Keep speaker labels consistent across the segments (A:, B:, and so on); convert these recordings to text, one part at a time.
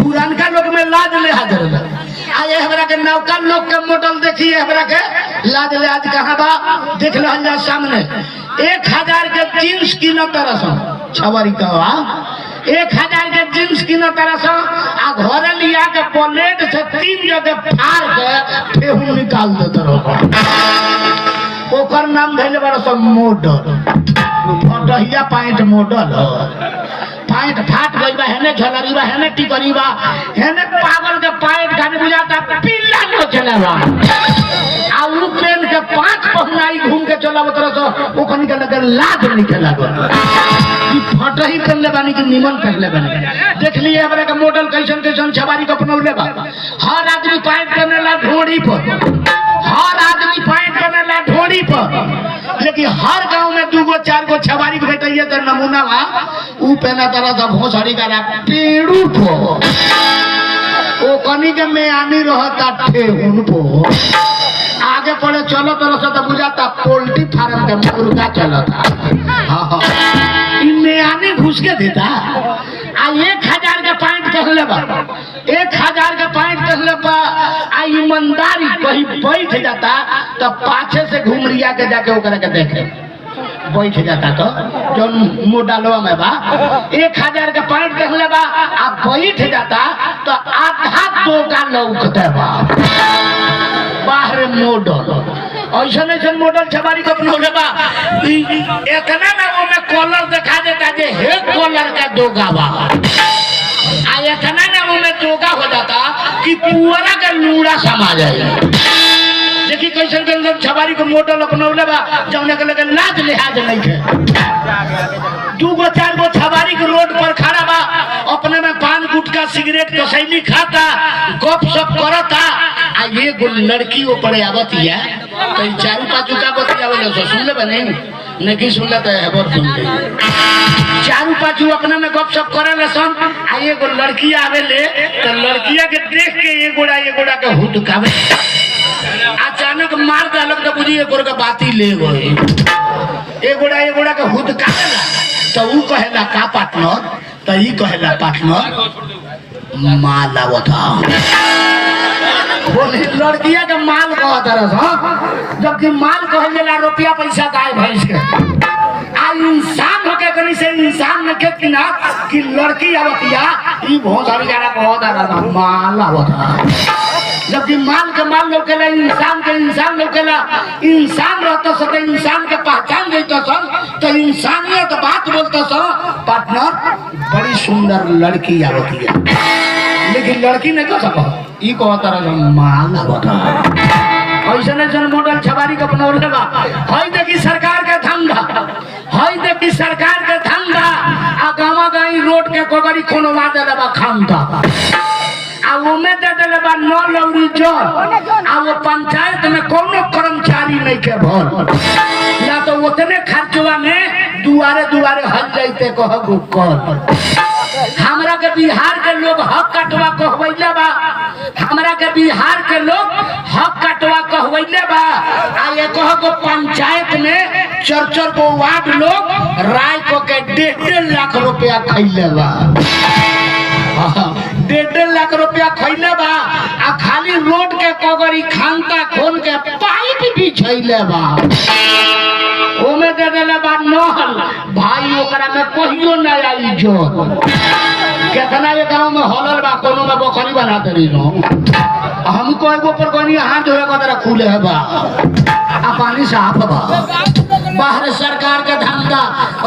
A: पुरानका लोग में लाज लिहाज रहा आज हमरा के नौका लोग के मॉडल देखिए हमरा के लाज लिहाज कहाँ बा देख रहल जा सामने 1000 के जींस किनो तरह छवारी कहवा 1000 के जींस किनो तरह आ घरे लिया के प्लेट से 3 जगह फाड़ के फेहू निकाल देते रहो ओकर नाम धैले बड़ा सब मॉडल फटहिया पैंट मॉडल पैंट फाट गई बा हेने झलरी बा हेने टिकरी बा हेने पागल के पैंट खाने बुझाता पिल्ला न चलेवा आ उ पेन के 5 पहनाई घूम के चलावत रहो ओ कनी के लगे लाज नहीं खेला ई फटही पहनले बानी कि निमन पहनले बानी देख लिए हमरा के मॉडल कैसन कैसन छबारी के अपनौले बा हर आदमी पैंट पहनेला ढोड़ी पर हर आदमी पैंट पहनेला ढोड़ी पर लेकिन हर गांव में 2 गो 4 गो छबारी भेटैया त नमूना बा उ पहना तरह सब भोसड़ी का पेड़ू पो ओ कनी के में आनी रहता ठेहुन पो आगे पड़े चलो तरह से तो बुझाता पोल्ट्री फार्म के मुर्गा चलता हां में आनी घुस के देता आ 1000 के पैंट कहले बा 1000 के पैंट कहले बा आ ईमानदारी कहीं बैठ जाता तो पाछे से घुमरिया के जाके ओकरा के देखे बैठ जाता तो जो मोडलवा में बा 1000 के पैंट कहले बा आ बैठ जाता तो आधा दोगा लौकते बा बाहर मॉडल ऐसा मॉडल छबारी को अपनौले बा इतना ना वो में कॉलर दिखा देता जे हे कॉलर का दोगा बा आ इतना ना वो में दोगा हो जाता कि पूरा का लूड़ा समा जाए देखी कैसे के छबारी को मॉडल अपनौले बा जौने के लगे लाज लिहाज नहीं है 2 गो 4 गो छबारी के रोड पर खड़ा बा अपने में पान गुटखा सिगरेट कसैली खाता गप सप करता आ ये गो लड़की ऊपर आवतिया तो चारू पाछू का बतियावल सुन ले बने नहीं सुन ले तो हेबर सुन ले चारू पाछू अपने में गप सप करे सन आ ये गो लड़की आवे ले तो लड़किया के देख के ये गोड़ा के हुदकावे अचानक मार देलक तो बुझी एगो के बाती ले गए एगोड़ा के हुदकावेला तो ऊ कहेला का पार्टनर तो ई कहेला पार्टनर माल आवता बोले लड़किया के माल कहत रह जबकि माल कहला रुपया पैसा गाय भैंस के आ इंसान होके कनी से इंसान न के किना कि लड़की आवतिया ई भोसड़ी गाना कहत रह माल आवता जबकि माल के माल लोकेला इंसान के इंसान लोकेला इंसान रहता सके इंसान के पहचान देता सन तो इंसानियत बात बोलता सन पार्टनर बड़ी सुंदर लड़की आवती है लेकिन लड़की नहीं कह सको ई कहता रह माल आवता ऐसा मॉडल छबारी के बनौले बा हई देखी सरकार के धंधा हई देखी सरकार के धंधा आ गावा गाई रोड के कोगरी खोनवा देले बा खांदा आ ओमे दे देले बा 9 लौरी जल आ वो पंचायत में कोनो कर्मचारी नहीं के भर ना तो उतने खर्चवा में दुआरे हल जाइते कहबो कर हमरा के बिहार के लोग हक कटवा कहवैले बा हमरा के बिहार के लोग हक कटवा कहवैले बा आ ये कहबो पंचायत में 4 गो वार्ड लोग राय को के 1.5 लाख रुपया खइले बा 1.5 लाख रुपया खइले बा आ खाली रोड के कोगरी खांता खोन के पाइप भी छैले बा ओमे दे देले बा नहल भाई ओकरा में कहियो ना आई जो केतना ये गांव में हलल बा कोनो में बकरी बना देली नो हमको एगो पर कोनी हाथ धोए को तरह खुले है बा आ पानी साफ बा बाहर सरकार के धंधा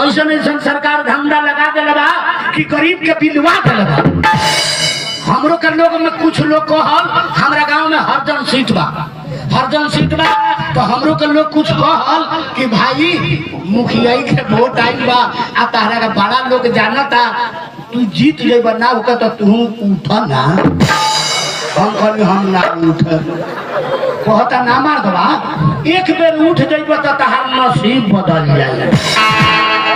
A: ऐसा सरकार धंधा लगा देले बा कि गरीब के बिलवा देले बा हमरो के लोग में कुछ लोग कहल हमरा गांव में हरजन सीट बा तो हमरो के लोग कुछ कहल कि भाई मुखिया के वोट आई बा आ तारा का बड़ा लोग जानता तू जीत जेबा ना होका तो तू उठ ना हम ना उठ कहता ना मार दबा एक बेर उठ जेबा तो तहार नसीब बदल जाए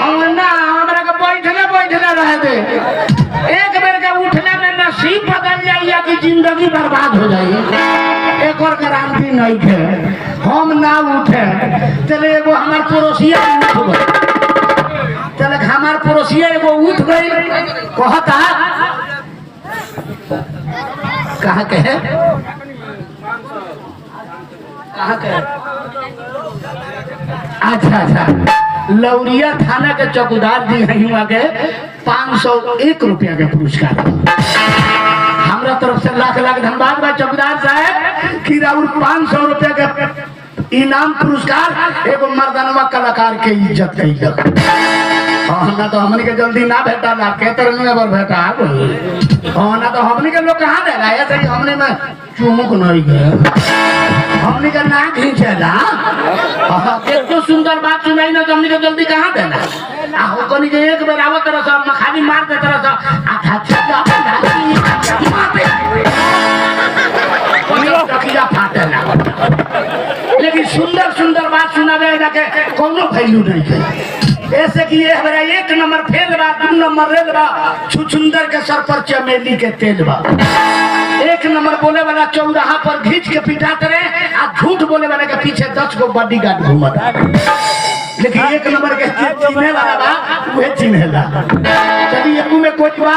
A: हम ना हमरा के बैठले रह दे एक बेर के उठले में नसीब बदल जाए या कि जिंदगी बर्बाद हो जाए एक और गारंटी नहीं है हम ना उठे चले एगो हमार पड़ोसिया उठ गए चले हमार पड़ोसिया एगो उठ गई कहता कहाँ के है? कहाँ के? अच्छा अच्छा, लौरिया थाना के चौकीदार जी हैं आगे 501 रुपया के पुरस्कार हमरा तरफ से लाख लाख धन्यवाद बा चौकीदार साहब कि राउर 500 रुपया के इनाम पुरस्कार एगो मर्दानवा कलाकार के इज्जत कैलक। ना तो हमनी के जल्दी ना भेटा ला के तरह में बर भेटा ना तो हमनी के लोग कहाँ देगा ऐसे ही हमनी में चुमुक नहीं गए हमनी का ना खींचेला कितना सुंदर बात सुनाई ना तो हमनी के जल्दी कहाँ देना आहो कनी के एक बेर आवत तरह से मखानी मार दे तरह से आधा छिया फाटेला लेकिन सुंदर सुंदर बात सुनावे जाके कोनो वैल्यू नहीं है। ऐसे कि ये हमारा एक नंबर फेल बा, 2 नंबर रेल बा, छुछुंदर के सर पर चमेली के तेल बा। एक नंबर बोले वाला चौराहा पर घींच के पिटात रहे आ झूठ बोले वाले के पीछे 10 गो बॉडीगार्ड घूमत लेकिन एक नंबर के चिन्हे वाला बा वह चिन्हेला। चलिए एकू में कोई बा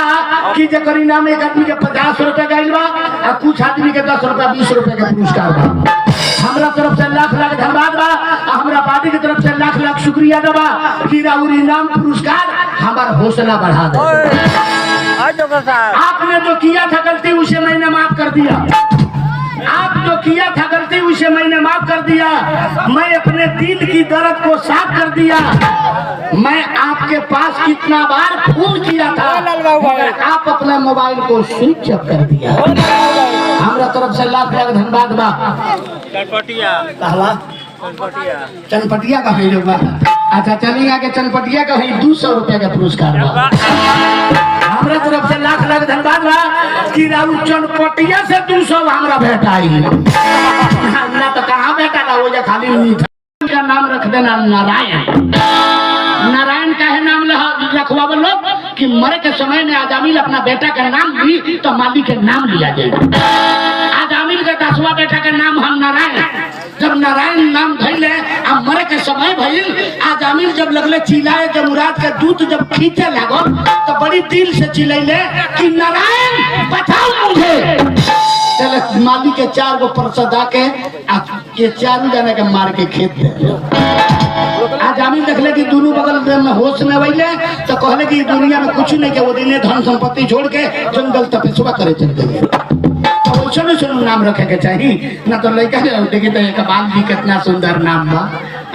A: कि जेकर इनाम एक आदमी के 50 रुपया गइल बा आ कुछ आदमी के 10 रुपया 20 रुपया के पुरस्कार बा। हमरा तरफ से लाख लाख धन्यवाद बा, हमरा पार्टी की तरफ से लाख लाख शुक्रिया बा कि राउर इनाम पुरस्कार हमारा हौसला बढ़ा दे। आपने जो किया था गलती उसे मैंने माफ कर दिया, आप जो किया था गलती उसे मैंने माफ कर दिया, मैं अपने दिल की दर्द को साफ कर दिया। मैं आपके पास कितना बार फोन किया था मगर आप अपने मोबाइल को स्विच ऑफ कर दिया। हमारा तरफ से लाख लाख धन्यवाद बा। चनपटिया का है बा। अच्छा चलिए आगे चनपटिया का है 200 रुपया का पुरस्कार बा। हमारा तरफ से लाख लाख धन्यवाद बा कि राउर चनपटिया से 200 हमरा भेटाई ना तो कहाँ भेटा ना वो खाली मीठा का नाम रख देना नारायण। नारायण का है नाम रखवा लोग कि मरे के समय में आजामिल अपना बेटा का नाम ली तो मालिक के नाम लिया जाएगा। आजामिल का 10वां बेटा का नाम हम नारायण, जब नारायण नाम धैले आ मरे के समय भइल आजामिल जब लगले चिल्लाए जब मुराद के दूध जब खींचे लागो तो बड़ी दिल से चिल्लाइले कि नारायण बचाओ मुझे। चले मालिक के 4 गो परसद आके ये 4 जने के मार के खेत दे। आजामिल देखले कि दोनों बगल में होश में वैले तो कहले कि दुनिया में कुछ नहीं के वो दिन धन संपत्ति छोड़ के जंगल तपस्या करे चल गए। तो सुनो नाम रखे के चाहिए ना तो लड़का देखिए तो कबाल जी कितना सुंदर नाम बा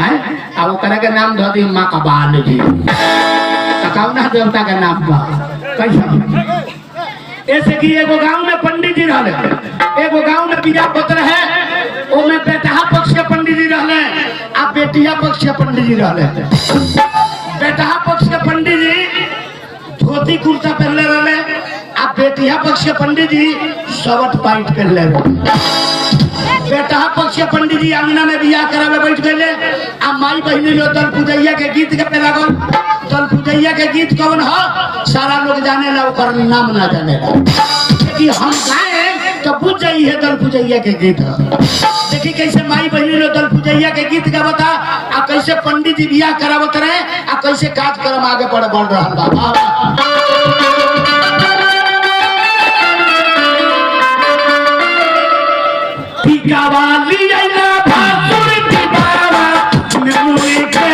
A: है आ वो करे के नाम धो दी माँ कबाल जी कौना देवता का नाम बा कैसा। ऐसे कि एगो गांव में पंडित जी रहले, एगो गांव में बियाह होत रहे, ओ में बेटा पक्ष के पंडित जी रहले आ बेटिया पक्ष के पंडित जी रहले। बेटा पक्ष के पंडित जी धोती कुर्ता पहनले रहले आ बेटिया पक्ष के पंडित जी शर्ट पैंट पहनले रहले। बेटा पक्ष के पंडित जी अंगना में बियाह करावे बैठ गए आ माई बहनी लो दल पूजैया के गीत गावे लागल। दल पूजैया के गीत कौन हो सारा लोग जाने ला ओकर नाम ना जाने ला कि हम गाए तो बुझ जाई है दल पूजैया के गीत। देखी कैसे माई बहनी लो दल पूजैया के गीत गावता आ कैसे पंडित जी बियाह करावत रहे आ कैसे कार्यक्रम आगे बढ़ रहा बा। टिकावाली आइला भासुर की बाबा मेमुनी के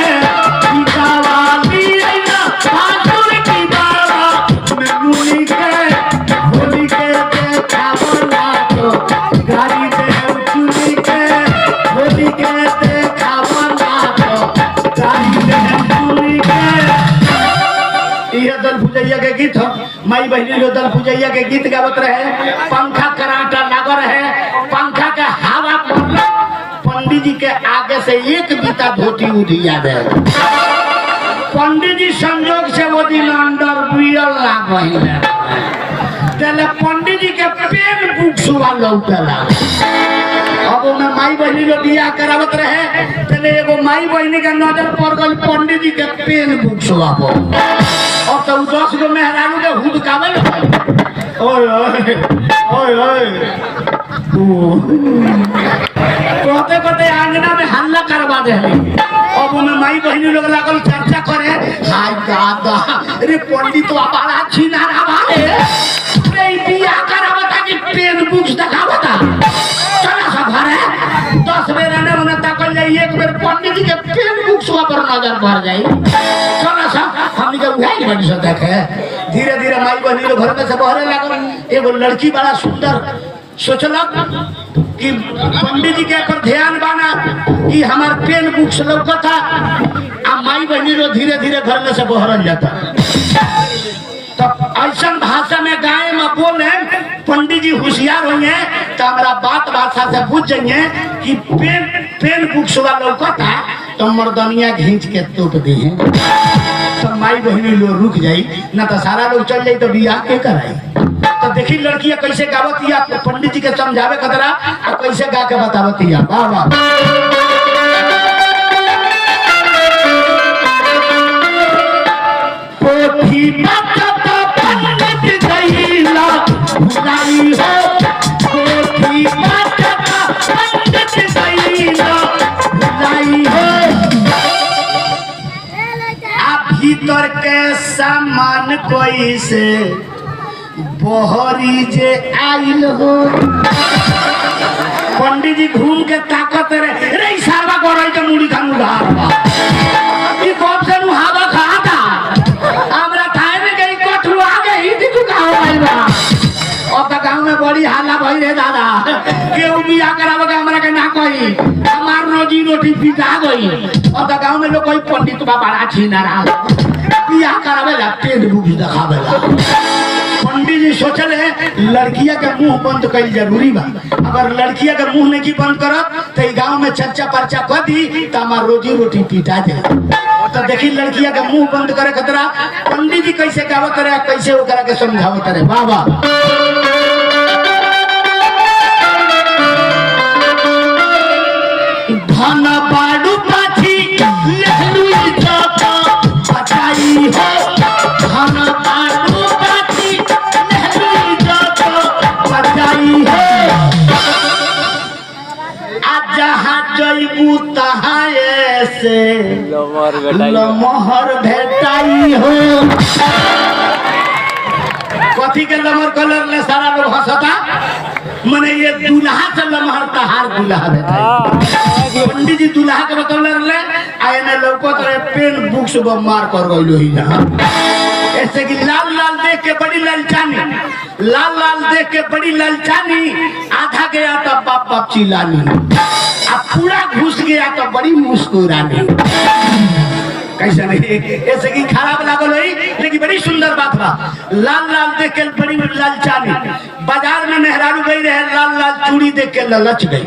A: टिकावाली आइला भासुर की बाबा मेमुनी के होली के देखावला तो गाड़ी दे चुनी के होली के देखावला तो गाड़ी दे चुनी के। ये दल पूजैया के गीत हो, माई बहनी लो दल पूजैया के गीत गावत रहे, पंखा कराटा लागो रहे, पंखा के हवा पड़ल, पंडित जी के आगे से एक बीता धोती उधिया दे। पंडित जी संजोग से वो दिन अंडर बियल ना बहिने तेले पंडित जी के पेन बुक सुवा लौटला। अब उन्हें माई बहनी जो बियाह करावत रहे तेले एगो माई बहनी के नजर पड़ गई पंडित जी के पेन बुक सुवा पर और तो 10 गो मेहरारू के हुदकावे ओए ओए ओए ओए कहते कहते आंगना में हल्ला करवा दे। अब उन्हें माई बहनी लोग लागल चर्चा करे हाय दादा रे पंडित बड़ा छिनारा भाई रे बियाह करावा का चला सा घर है 10 बेर ने मने ताकल जाई एक बेर पंडित जी के पेन बुक्सवा पर नजर पड़ जाई चला सा हमनी के उहाई बड़ी से देखे धीरे धीरे माई बहनी लो घर में से बहरे लागल एगो लड़की बड़ा सुंदर सोचलक कि पंडित जी के पर ध्यान बाना कि हमार पेन बुक्स लौकता आ माई बहनी लो धीरे धीरे घर में से बहरन जाता तो ऐसा भाषा में गाय में बोले पंडित जी होशियार होंगे तो हमारा बात भाषा से बुझ जाइए कि पेन बुक्स वाला लौकता तो मर्दनिया घींच के तोप दे तो माई बहनी लोग रुक जाई ना तो सारा लोग चल जाई तो बियाह के कराई तो देखी लड़कियां कैसे गावतिया पंडित जी के समझावे खतरा और कैसे गा के बतावतिया वाह वाह पोथी बचत पंडित गईला भुलाई हो पोथी बचत पंडित गईला भुलाई हो आप भीतर के सामान कोई से बहरी जे आइल हो पंडित जी घूम के ताकत रे सारवा गरई के मुड़ी खानु धार ई कब से नु हवा खाता हमरा थाए में गई कोठू आ गई थी तू गांव आइबा अब तक गांव में बड़ी हाला भई रे दादा केहू बियाह करावे के हमरा के ना कही हमार रोजी रोटी पिटा गई अब तक गांव में लोग कोई पंडित बा बड़ा छीना रहा बियाह करावे ला पेट बुक दिखावे ला पंडित जी सोचले लड़किया के मुंह बंद कईल जरूरी बा अगर लड़किया के मुंह नहीं बंद करब तो गांव में चर्चा पर्चा कर दी तो हमार रोजी रोटी पिटा जाए तो देखी लड़किया के मुंह बंद करे खतरा पंडित जी कैसे गावत रहे कैसे ओकरा के समझावत रहे वाह वाह धन बाडू पाछी लहलू इज्जत बचाई हो धन बाडू पाछी लहलू इज्जत बचाई हो आज जहाँ जइबू तहाँ ऐसे लमहर भेटाई हो कथी के लमहर कलर ले सारा लोग हंसता मने ये दूल्हा से लमहर तहार दूल्हा भेटाई पंडित जी दूल्हा के बतौले रहले आने लौको करे पेन बुक्स को मार कर गइलो ही ना ऐसे कि लाल लाल देख के बड़ी लालचानी आधा गया तो बाप बाप चिल्लानी अब पूरा घुस गया तो बड़ी मुस्कुरानी कैसा नहीं ऐसे कि खराब लागल है लेकिन बड़ी सुंदर बात बा लाल लाल देख के बड़ी लालचानी बाजार में मेहरारू गई रहे लाल लाल चूड़ी देख के ललच गई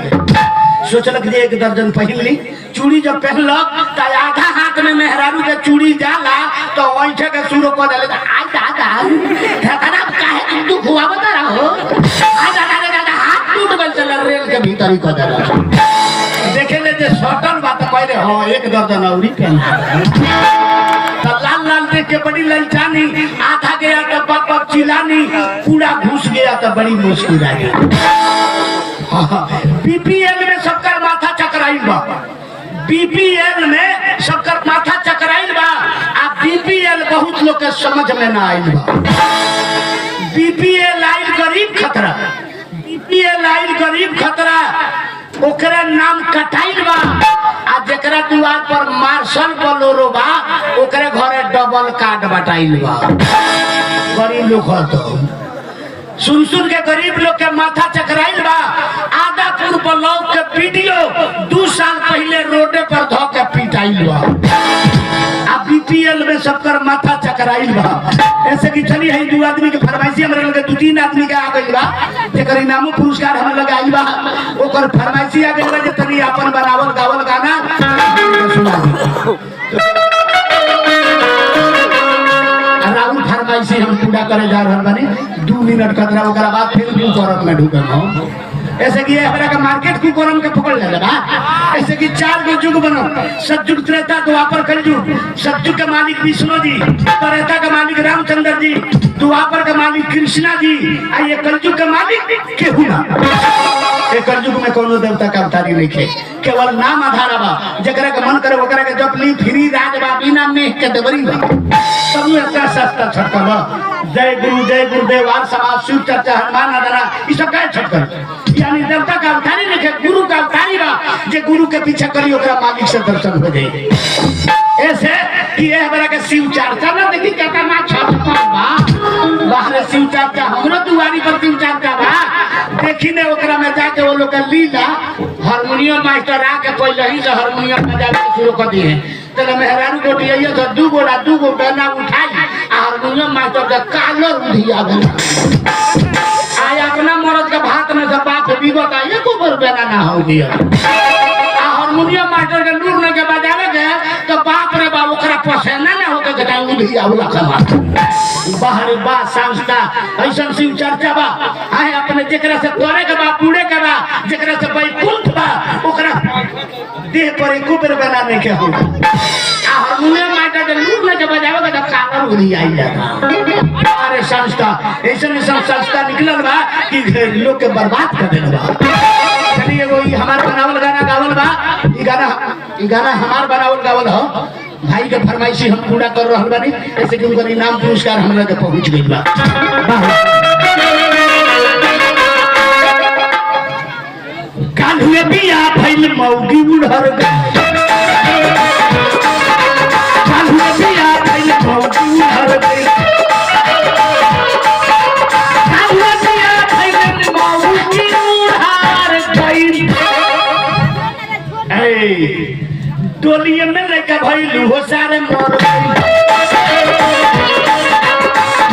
A: सोचलक जे 1 दर्जन पहन ली चूड़ी जब पहनलक तो आधा हाथ में मेहरारू के चूड़ी जाला तो ओंठे के शुरू कर देले आ दादा ठकना काहे तू खुआ बता रहो आ दादा हाथ टूट गल चल रेल के भीतर ही कर देला देखे ले जे शॉर्टन बात कहले हां 1 दर्जन औरी पहन तो लाल लाल देख के बड़ी ललचानी आधा गया तो बाप बाप चिल्लानी पूरा घुस गया तो बड़ी मुस्कुराई बीपीएल में सबका माथा चकराइल बा बीपीएल में सबका माथा चकराइल बा आ बीपीएल बहुत लोग के समझ में ना आइल बा बीपीएल आइल गरीब खतरा बीपीएल आइल गरीब खतरा ओकरा नाम कटाइल बा आ जेकरा दुआर पर मार्शल बोलोरो बा ओकरे घरे डबल कार्ड बटाइल बा गरीब लोग तो सुन सुन के गरीब लोग के माथा चकराइल बा आदापुर ब्लॉक के वीडियो 2 साल पहले रोडे पर धो के पिटाइल बा अब बीपीएल में सबकर माथा चकराइल बा ऐसे कि चली है 2 आदमी के फरमाइशी हमरे लगे 2-3 आदमी के आ गइल बा जेकर इनामो पुरस्कार हम लगे आइल बा ओकर फरमाइशी आ गइल बा जे तनी अपन बनावल गावल गाना सुना दी राहुल फरमाइशी हम पूरा करे जा रहल बानी 2 मिनट खतरा ओकरा बाद फिर कुकरम में ढुकल हो ऐसे कि हमरा का मार्केट कुकरम के पकड़ ले बा ऐसे कि 4 गो युग बनो सतयुग त्रेता द्वापर कलयुग सतयुग के मालिक विष्णु जी त्रेता के मालिक रामचंद्र जी द्वापर के मालिक कृष्णा जी आ ये कलयुग के मालिक केहू ना ए कलयुग में कोनो देवता का अवतारी नहीं है केवल नाम आधार बा जकरा के मन करे ओकरा के जप ली फ्री राज बा बिना मेह के देवरी बा सब इतना सस्ता छटका बा जय गुरुदेव आर समाज शिव चर्चा हनुमान आदरा ये सब कहे छटकर यानी देवता का अवतारी नहीं है, गुरु का अवतारी बा जे गुरु के पीछे करी ओकरा मालिक से दर्शन हो जाए। ऐसे कि यह बड़ा के शिव चर्चा ना देखी कहता ना छटकर बा बाहर शिव चर्चा हमरो दुआरी पर शिव चर्चा बा देखी ने ओकरा में जाके वो लोग का लीला हारमोनियम मास्टर आके पहले ही से हारमोनियम बजावे शुरू कर दिए। तेरे मेहरारू गोटी ये तो दू गो गाना उठाई हारमोनियम मास्टर का कालर उधिया गया आय अपना मर्द के भात में से बाप विगत आइए को पर बेना ना हो दिया हारमोनियम मास्टर के नूर ने के बजावे के तो बाप रे बाप ओकरा पसेना ना होके के उधिया वाला कमा बाहर बा संस्था ऐसा शिव चर्चा बा आए अपने जेकरा से तोरे के बा पूरे के बा जेकरा से बैकुंठ बा ओकरा देह पर एको बेर बनाने के हो हारमोनियम मास्टर के नूर ने के बजावे के कालर उधिया आई जाता अरे संस्था ऐसा संस्था निकलल बा कि लोग के बर्बाद कर देल बा। चलिए वो हमार बनावल गाना गावल बा ई गाना हमार बनावल गावल हो भाई के फरमाइशी हम पूरा कर रहल बानी ऐसे कि उनका इनाम पुरस्कार हमरा के पहुंच गइल बा। काल्हुए बिया भइल मौगी उड़हर काल्हुए बिया भइल मौगी उड़हर काल्हुए बिया भइल मौगी उड़हर ए डोलिए में लेके भइलू हो सारे मर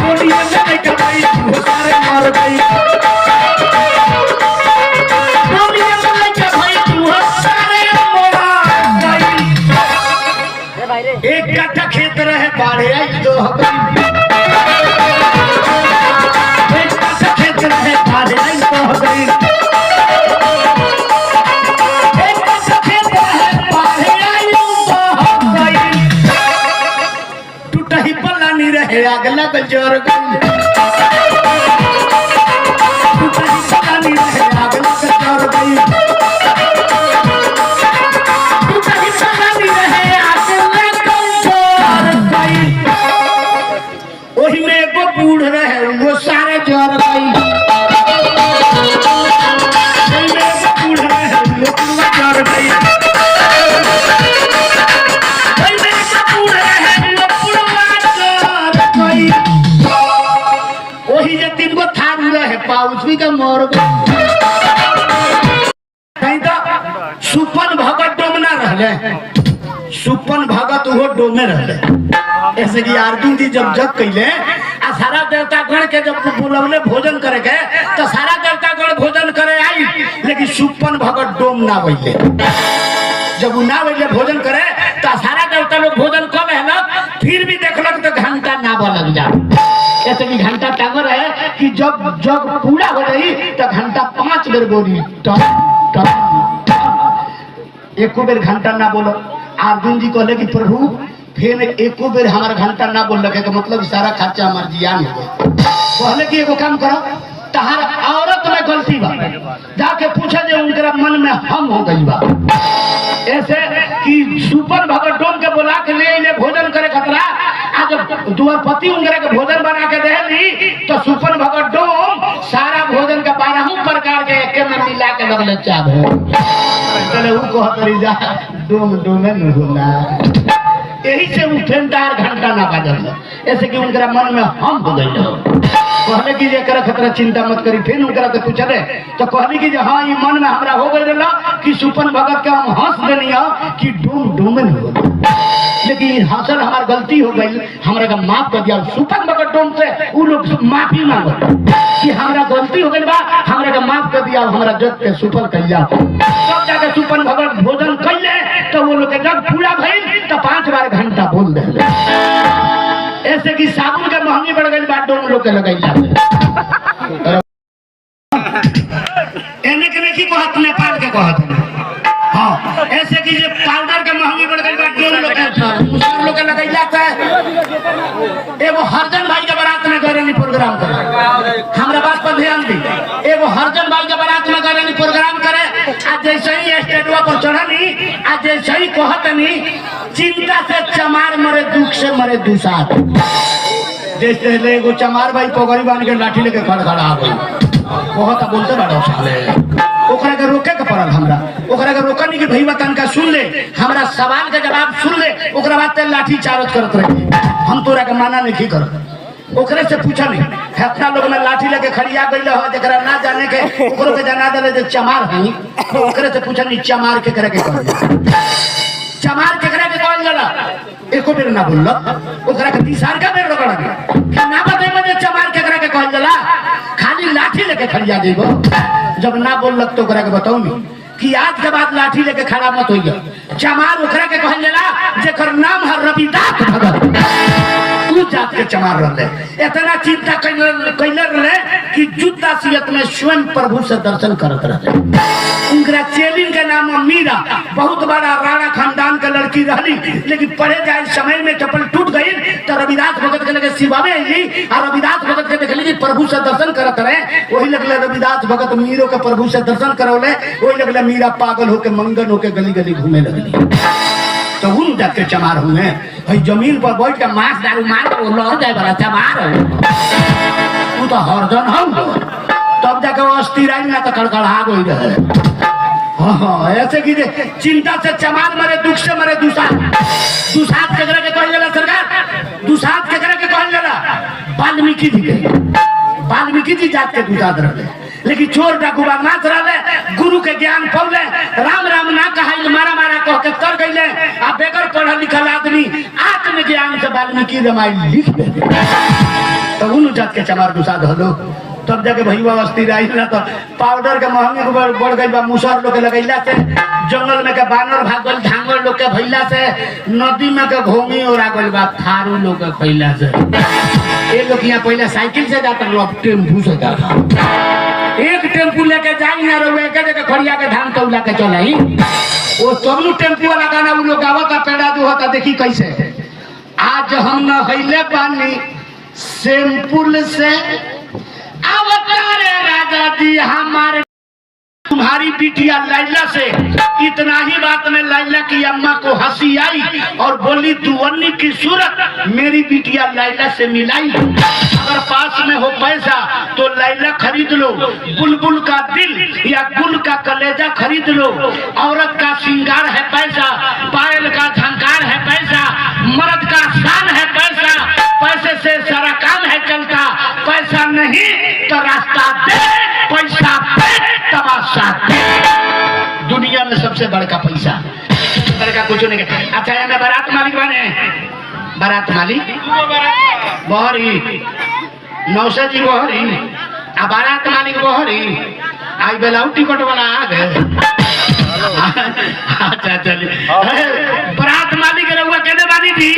A: डोलिए में लेके भइलू हो सारे मर गई डोलिए में लेके भइलू हो सारे मर गई एक कट्ठा खेत रहे बाढ़े आई तो हो गई एक कट्ठा खेत रहे बाढ़े आई तो हो गई अगला जोर वही में एगो बूढ़ रहे वो सारे जोर गई बूढ़ रहे वो जोर गई पाउसवी का मोर सुपन भगत डोमना रहले सुपन भगत वो डोमे रहले ऐसे कि अर्जुन जी जब जग कैले आ सारा देवता गण के जब बुलवले भोजन करे के तो सारा देवता गण भोजन करे आई लेकिन सुपन भगत डोम ना बैले जब वो ना बैले भोजन करे तो सारा देवता लोग भोजन कर लेलक फिर भी देखलक तो घंटा ना बलक जा ऐसे कि घंटा टांगर है कि जब जग पूरा हो गई तो घंटा 5 बेर बोली एको बेर घंटा ना बोलो अर्जुन जी कहले कि प्रभु फिर एको बेर हमारा घंटा ना बोल लगे तो मतलब सारा खर्चा हमार जियान हो गए कहले कि एगो काम करो तहार औरत में गलती बा जाके पूछे जे उनका मन में हम हो गई बा ऐसे कि सुपर भगत डोम के बोला के ले भोजन करे खतरा आज द्वारपति उनकरा के भोजन बना के देली तो सुपर भगत डोम सारा भोजन का 12 प्रकार के एक में मिला के लगले चाहे चले उ कहतरी जा डोम डोमे न होला यही से उ फेंटार घंटा ना बाजल ऐसे कि उनकरा मन में हम हो गइल कहले कि जे करे खतरा चिंता मत करी फिर उनकरा से पूछले तो कहली कि हां ये मन में हमरा हो गइल कि सुपन भगत के हम हंस देनी कि डोम डोमे न होला लेकिन हासिल हमार गलती हो गई हमरा का माफ कर दिया सुपन भगत डोम से उ लोग माफी मांगो कि हमरा गलती हो गई बा हमरा का माफ कर दिया हमरा जग के सुफल कइया तब जाके सुपन भगत भोजन कइले तो वो लोग के जग पूरा भइल तो 5 बार घंटा बोल देले ऐसे कि साबुन के महंगी बढ़ गई बात डोम लोग के लगैला एने के नहीं कहत नेपाल के कहत हां ऐसे कि जे पाउडर के महंगी बढ़ गई बात डोम लोग के मुसर लोग के लगैला था एगो हरजन भाई के बारात में गरनी प्रोग्राम करे हमरा बात पर ध्यान दी एगो हरजन भाई के बारात में गरनी प्रोग्राम करे आज जैसे ही स्टेजवा पर चढ़नी आज आज ऐसे ही कहतनी चिंता से चमार मरे दुख से मरे दुसात। जैसे ले एगो चमार भाई पगड़ी बांध के लाठी लेके खड़खड़ा आ गई कहता बोलते बड़ा साले ओकरा के रोके के पड़ल हमरा ओकरा के रोकनी के भईवा तनका सुन ले हमरा सवाल के जवाब सुन ले ओकरा बाद ते लाठी चार्ज करत रहे हम तोरा के माना नहीं करत ओकरे से पूछा नहीं कितना लोग में लाठी लेके खड़िया गइल हो जेकरा ना जाने के ओकरो के जाना देले जे चमार हई तो ओकरे से पूछा नहीं चमार के करे के कहल चमार के करे के कहल जाला एको बेर ना बोलल ओकरा के तीसर का बेर रोकड़ के ना बते में चमार के करे के कहल जाला खाली लाठी लेके खड़िया देबो जब ना बोललक तो ओकरा के बताऊ नहीं कि आज के बाद लाठी लेके खड़ा मत होइए चमार ओकरा के कहल जाला जेकर नाम है रविदास भगत तू जात के चमार रहले इतना चिंता कैले रहले कि जूता सियत में स्वयं प्रभु से दर्शन करत रहले उनका चेलिन के नाम मीरा बहुत बड़ा राणा खानदान के लड़की रहली लेकिन पढ़े जाए समय में चप्पल टूट गई तो रविदास भगत के लगे सिवावे अली और रविदास भगत के देखली कि प्रभु से दर्शन करत रहे वही लगले रविदास भगत मीरो के प्रभु से दर्शन करौले वही लगले मीरा पागल होके मंगन होके गली गली घूमे लगली तो उन जात के चमार हुए भाई जमीन पर बैठ के मांस दारू मार के लड़ जाए बड़ा चमार तू तो हरदन हो तब जाके वो अस्थिर आई ना तो कड़कड़ा गई रहे हाँ ऐसे की चिंता से चमार मरे दुख से मरे दुसात केकरा के कहल जाला सरकार दुसात केकरा के कहल जाला वाल्मीकि जी के वाल्मीकि जी जात के दुसात रहले लेकिन चोर डाकू बदमाश रहले गुरु के ज्ञान पौले राम राम ना कहाइल मारा मारा कह के तर गइले आ बेगर पढ़ल लिखल आदमी आत्मज्ञान से वाल्मीकि रामायण लिख देले तो उन जात के चमार दुसात हलो तब जाके भईवा अस्थिर आई ना तो पाउडर के महंगी बढ़ गई बा मुसर लोग के लगैला से जंगल में के बानर भागल धांगल लोग के भइला से नदी में के घोंगी और आगल बा थारू लोग के खइला से ये लोग यहाँ पहले साइकिल से जाता लोग टेम्पू से जाता एक टेम्पू लेके जाई ना रहुए के जगह खड़िया के धान तौला के चलाई वो सब टेम्पू वाला गाना वो लोग गावा का पेड़ा जो होता देखी कैसे आज हम न हइले पानी सैंपल से अवतारे राजा जी हमारे तुम्हारी बिटिया लैला से इतना ही बात में लैला की अम्मा को हंसी आई और बोली दुवन्नी की सूरत मेरी बिटिया लैला से मिलाई अगर पास में हो पैसा तो लैला खरीद लो बुलबुल का दिल या गुल का कलेजा खरीद लो औरत का श्रृंगार है पैसा पायल का झंकार है पैसा मर्द का शान है पैसा पैसे से सारा काम है चलता पैसा नहीं तो रास्ता दे पैसा पे तमाशा दुनिया में सबसे बड़का पैसा बड़का कुछ नहीं। अच्छा है मैं बारात मालिक बने बारात मालिक बहरी नौसे जी बहरी आ बारात मालिक बहरी आई बेला टिकट वाला आ गए अच्छा चलिए बारात मालिक रहुआ कहने वाली थी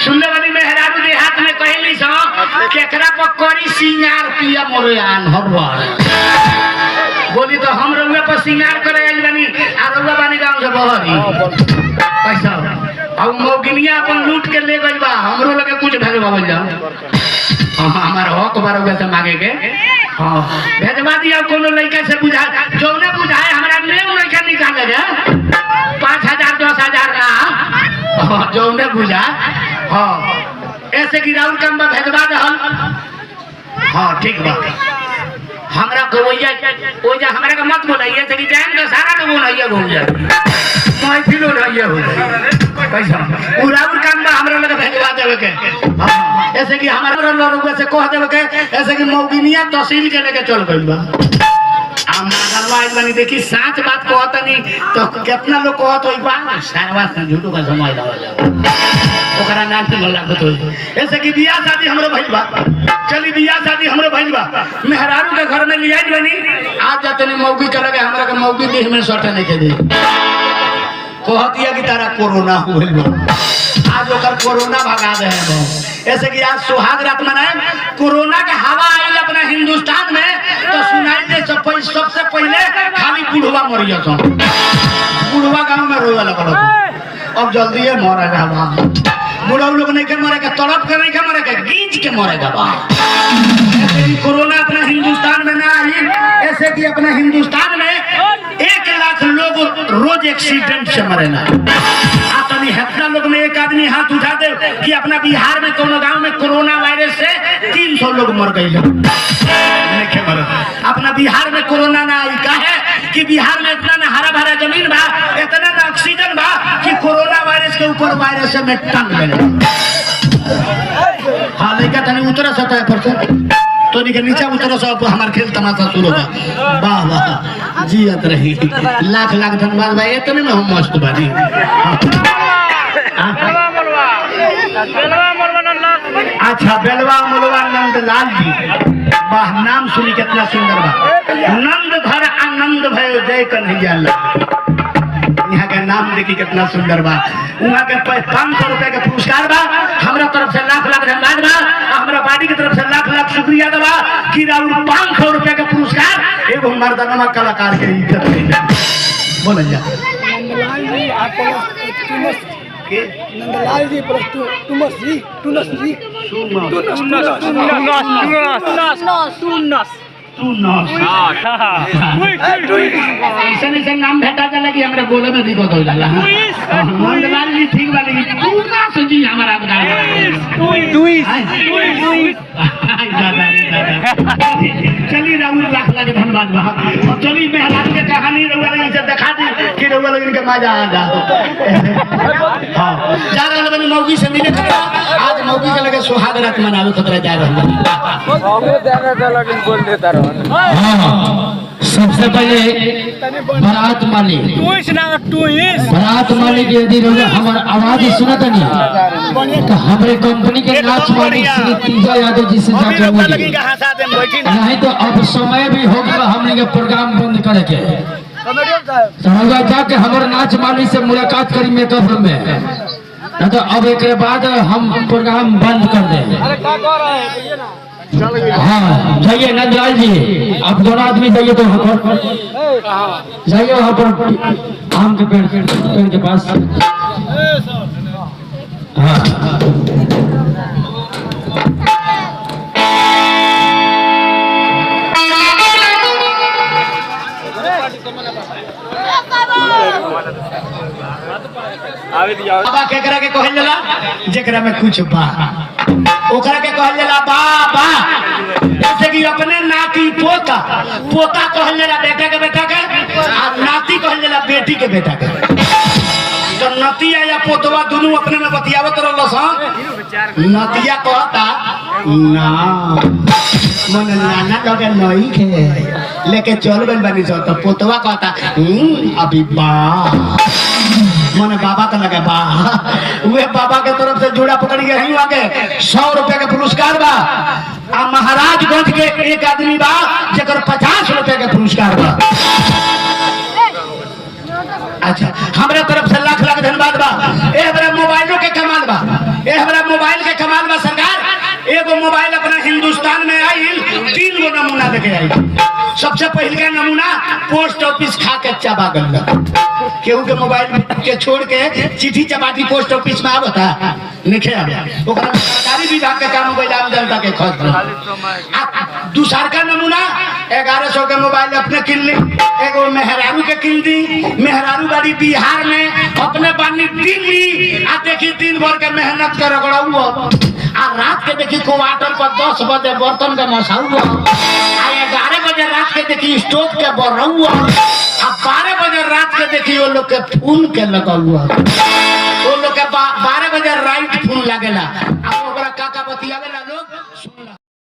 A: सुनने वाली मेहरारू के हाथ में कहली सो केकरा पर करी सिंगार पिया मोरे आन हरवार बोली तो हम रउआ पर सिंगार करे आइल बानी आ रउआ बानी गांव से बहरी पैसा अब मौगिनिया अपन लूट के ले गइल बा हमरो लगे कुछ भेजवा बोल जाओ हमार हक बा रउआ से मांगे के हां भेजवा दिया कोनो लड़का से बुझा जौने बुझाए हमरा नेम लड़का निकाले गे 5000 10000 ना जौने बुझा हां ऐसे की राउर काम बा भेजवा दहल हां ठीक बा हमरा को ओइजा हमरा का मत बोलाइए से कि जान का सारा तो बोलाइए घूम जाए मैं फिलो रहिए हो जाए कैसा पूरा काम बा हमरा लगे भेजवा देवे के ऐसे कि हमारा लोग से कह देवे के ऐसे कि मौगिनिया तहसील के लेके चल गइल बा हम नगरवा बनी देखी सच बात कहत नहीं तो कितना लोग कहत होई बा सारवा से झूठो का समय लावा जाओ ओकरा नाम से लागत होई ऐसे कि बियाह शादी हमरो भइल बा चली बियाह शादी हमरो भइल बा मेहरारू के घर में लिया बनी आज जाते नहीं मौगी के लगे हमरा के मौगी देह में सटे नहीं के दे कहत दिया कि तारा कोरोना होइल बा आज ओकर कोरोना भगा दे है ऐसे कि आज सुहाग रात मनाए कोरोना के हवा आइल अपना हिंदुस्तान में तो सुनाई दे सबसे पहले खाली बुढ़वा मरिया था बुढ़वा गांव में रोए लगल अब जल्दी मरेगा बा बुढ़ा लोग नहीं के मरेगा तड़प के नहीं के मरेगा गींच के मरेगा बा कोरोना अपना हिंदुस्तान में ना आई ऐसे कि अपना हिंदुस्तान में 1 एक्सीडेंट से मरेला। तनी हेतना लोग में एक आदमी हाथ उठा दे कि अपना बिहार में कोनो गांव में कोरोना वायरस से 300 लोग मर गए। अपना बिहार में कोरोना ना आई काहे कि बिहार में इतना ना हरा भरा जमीन बा, इतना ना ऑक्सीजन बा कि कोरोना वायरस के ऊपर वायरस में टंग गए। हाँ लेकिन तनी उतरा सता है पर तो निके नीचे उतरो सब हमार खेल तमाशा शुरू बा। वाह वाह जियत रही, लाख लाख धन्यवाद भाई, इतने में हम मस्त बानी। अच्छा बेलवा मुलवा नंदलाल जी, वाह नाम सुनी कितना सुंदर बा। नंद घर आनंद भयो जय कन्हैया लाल। यहाँ का नाम देखी कितना सुंदर बा। वहाँ के 500 रुपए के पुरस्कार बा, हमरा तरफ से लाख लाख धन्यवाद बा, हमरा पार्टी की तरफ से लाख लाख शुक्रिया बा कि राउर 500 रुपए के पुरस्कार एगो मर्दाना कलाकार के इज्जत बोल जा। नंदलाल जी प्लस टूनस जी ऐसे नाम भेटा चला कि हमरा बोले में दिक्कत हो जाला। नंदलाल जी ठीक बा लेकिन टूनस जी हमारा चलिए राहुल लाख लाख धन्यवाद बा। और चलिए मेहरान के कहानी रउआ लोगन से दिखा दी कि रउआ लोगन के मजा आ जा। हां जा रहल बनी मौगी से मिले खतरा, आज मौगी के लगे सुहाग रात मनावे खतरा जा रहल बनी। मौगी देने के लगे बोल देता रहो। हां सबसे पहले बारात माली बारात माली के यदि हमार आवाज सुनत नहीं तो हमारे कंपनी के नाच मालिक श्री तीजा यादव जी से जाके नहीं तो अब समय भी हो गया हमने के प्रोग्राम बंद करे के जाके हमारे नाच मालिक से मुलाकात करी मेकअप रूम में, नहीं तो अब एक बाद हम प्रोग्राम बंद कर देंगे। हाँ जाइए नंदलाल जी, आप दोनों आदमी जाइए तो वहाँ पर जाइए, वहाँ पर आम के पेड़ के पास। हाँ बाबा केकरा के कहल जाला जेकरा में कुछ बा, ओकरा के कहल जाला बाबा। जैसे कि अपने नाती पोता कहल जाला बेटा के और नाती कहल जाला बेटी के बेटा के। तो नतिया या पोतवा दोनों अपने में बतियावत रहल सन। नतिया कहता ना मन नाना लगे नहीं के लेके चल गइल बानी सो, तो पोतवा कहता अभी बा मन बाबा का लगे बा। वे बाबा के तरफ से जोड़ा पकड़ के यहीं आके 100 रुपए के पुरस्कार बा। आ महाराजगंज के एक आदमी बा जेकर 50 रुपए के पुरस्कार बा। अच्छा हमरा तरफ से लाख लाख धन्यवाद बा। ए हमरा मोबाइलों के कमाल बा, ए हमरा मोबाइल के कमाल बा। सरकार एगो मोबाइल अपना हिंदुस्तान में आई 3 गो नमूना देके आई। सबसे पहले का नमूना पोस्ट ऑफिस खा के चबा गल, केहू के मोबाइल के छोड़ के चिट्ठी चपाटी पोस्ट ऑफिस में आवता लिखे ओकरा सरकारी विभाग के काम गइल आम जनता के खर्च। दूसर का नमूना 1100 के मोबाइल अपने किन ली, एगो मेहरारू के किन दी। मेहरारू गाड़ी बिहार में अपने बानी दिल्ली आ देखी दिन भर के मेहनत कर रगड़ाऊ आ रात के देखी क्वार्टर पर 10 बजे बर्तन के मसाऊ आ 11 बजे रात के देखी स्टोव के बरऊ आ 12 बजे रात के देखी वो लोग के फोन के लगा हुआ, वो लोग के 12 बजे राइट फोन लगेला। अब ओकरा काका बतियावेला लोग।